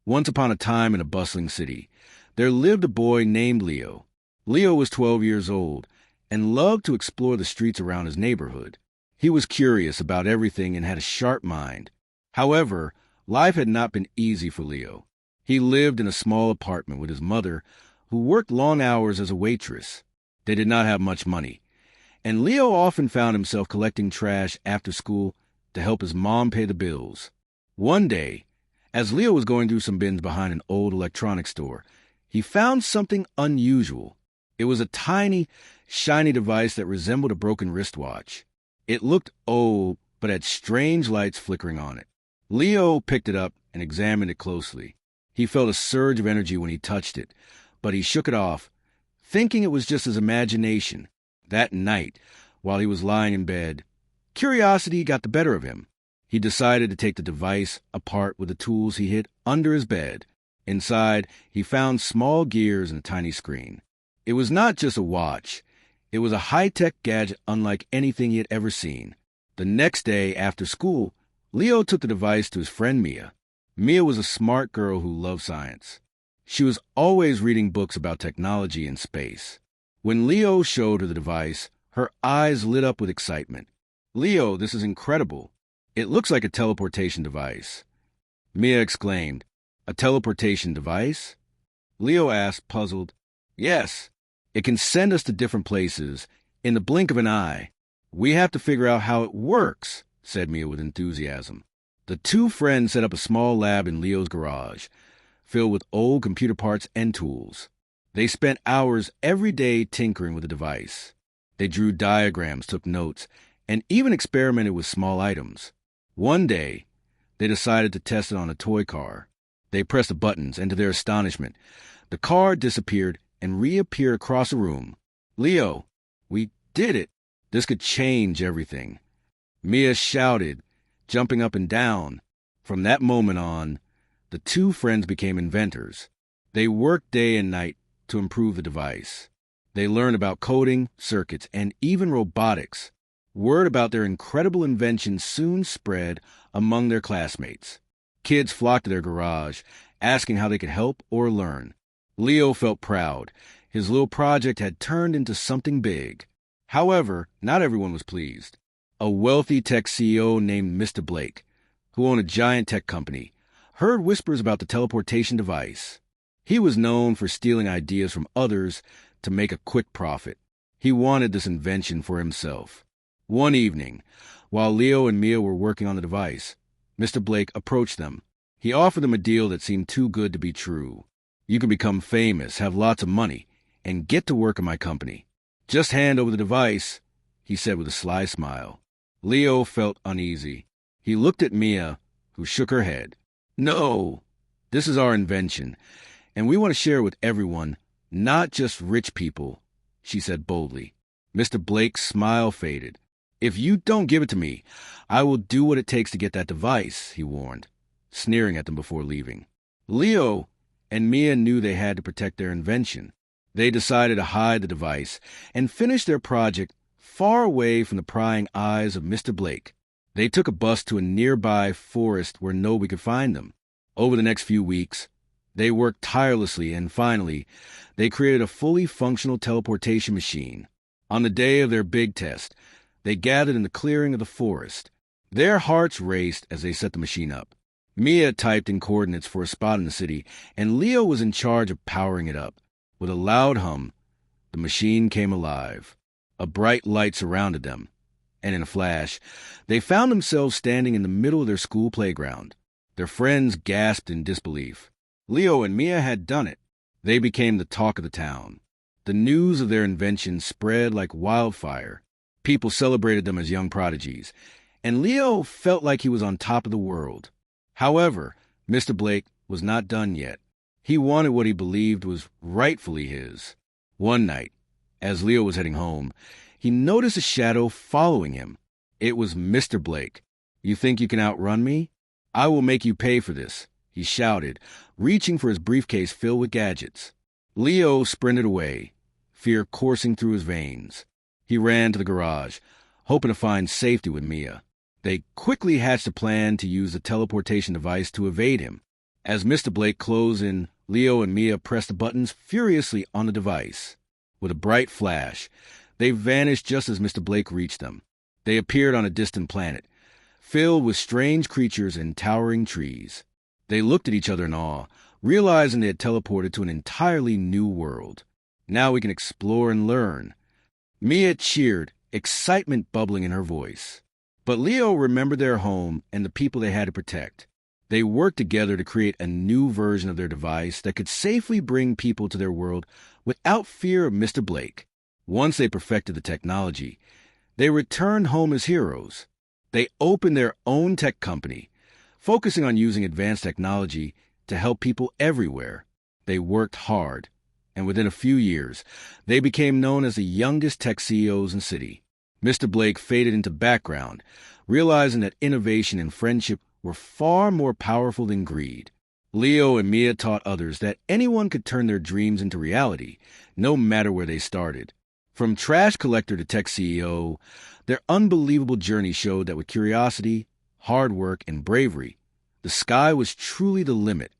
Once upon a time in a bustling city, there lived a boy named Leo. Leo was 12 years old and loved to explore the streets around his neighborhood. He was curious about everything and had a sharp mind. However, life had not been easy for Leo. He lived in a small apartment with his mother, who worked long hours as a waitress. They did not have much money, and Leo often found himself collecting trash after school to help his mom pay the bills. One day, as Leo was going through some bins behind an old electronics store, he found something unusual. It was a tiny, shiny device that resembled a broken wristwatch. It looked old, but had strange lights flickering on it. Leo picked it up and examined it closely. He felt a surge of energy when he touched it, but he shook it off, thinking it was just his imagination. That night, while he was lying in bed, curiosity got the better of him. He decided to take the device apart with the tools he hid under his bed. Inside, he found small gears and a tiny screen. It was not just a watch. It was a high-tech gadget unlike anything he had ever seen. The next day, after school, Leo took the device to his friend Mia. Mia was a smart girl who loved science. She was always reading books about technology and space. When Leo showed her the device, her eyes lit up with excitement. "Leo, this is incredible. It looks like a teleportation device." Mia exclaimed, "A teleportation device?" Leo asked, puzzled. "Yes. It can send us to different places in the blink of an eye. We have to figure out how it works," said Mia with enthusiasm. The two friends set up a small lab in Leo's garage, filled with old computer parts and tools. They spent hours every day tinkering with the device. They drew diagrams, took notes, and even experimented with small items. One day, they decided to test it on a toy car. They pressed the buttons, and to their astonishment, the car disappeared and reappeared across the room. "Leo, we did it. This could change everything," Mia shouted, jumping up and down. From that moment on, the two friends became inventors. They worked day and night to improve the device. They learned about coding, circuits, and even robotics. Word about their incredible invention soon spread among their classmates. Kids flocked to their garage, asking how they could help or learn. Leo felt proud. His little project had turned into something big. However, not everyone was pleased. A wealthy tech CEO named Mr. Blake, who owned a giant tech company, heard whispers about the teleportation device. He was known for stealing ideas from others to make a quick profit. He wanted this invention for himself. One evening, while Leo and Mia were working on the device, Mr. Blake approached them. He offered them a deal that seemed too good to be true. "You can become famous, have lots of money, and get to work in my company. Just hand over the device," he said with a sly smile. Leo felt uneasy. He looked at Mia, who shook her head. "No, this is our invention, and we want to share it with everyone, not just rich people," she said boldly. Mr. Blake's smile faded. "If you don't give it to me, I will do what it takes to get that device," he warned, sneering at them before leaving. Leo and Mia knew they had to protect their invention. They decided to hide the device and finish their project far away from the prying eyes of Mr. Blake. They took a bus to a nearby forest where nobody could find them. Over the next few weeks, they worked tirelessly, and finally, they created a fully functional teleportation machine. On the day of their big test, they gathered in the clearing of the forest. Their hearts raced as they set the machine up. Mia typed in coordinates for a spot in the city, and Leo was in charge of powering it up. With a loud hum, the machine came alive. A bright light surrounded them, and in a flash, they found themselves standing in the middle of their school playground. Their friends gasped in disbelief. Leo and Mia had done it. They became the talk of the town. The news of their invention spread like wildfire. People celebrated them as young prodigies, and Leo felt like he was on top of the world. However, Mr. Blake was not done yet. He wanted what he believed was rightfully his. One night, as Leo was heading home, he noticed a shadow following him. It was Mr. Blake. "You think you can outrun me? I will make you pay for this," he shouted, reaching for his briefcase filled with gadgets. Leo sprinted away, fear coursing through his veins. He ran to the garage, hoping to find safety with Mia. They quickly hatched a plan to use the teleportation device to evade him. As Mr. Blake closed in, Leo and Mia pressed the buttons furiously on the device. With a bright flash, they vanished just as Mr. Blake reached them. They appeared on a distant planet, filled with strange creatures and towering trees. They looked at each other in awe, realizing they had teleported to an entirely new world. Now we can explore and learn. Mia cheered, excitement bubbling in her voice. But Leo remembered their home and the people they had to protect. They worked together to create a new version of their device that could safely bring people to their world without fear of Mr. Blake. Once they perfected the technology, they returned home as heroes. They opened their own tech company, focusing on using advanced technology to help people everywhere. They worked hard, and within a few years, they became known as the youngest tech CEOs in the city. Mr. Blake faded into background, realizing that innovation and friendship were far more powerful than greed. Leo and Mia taught others that anyone could turn their dreams into reality, no matter where they started. From trash collector to tech CEO, their unbelievable journey showed that with curiosity, hard work, and bravery, the sky was truly the limit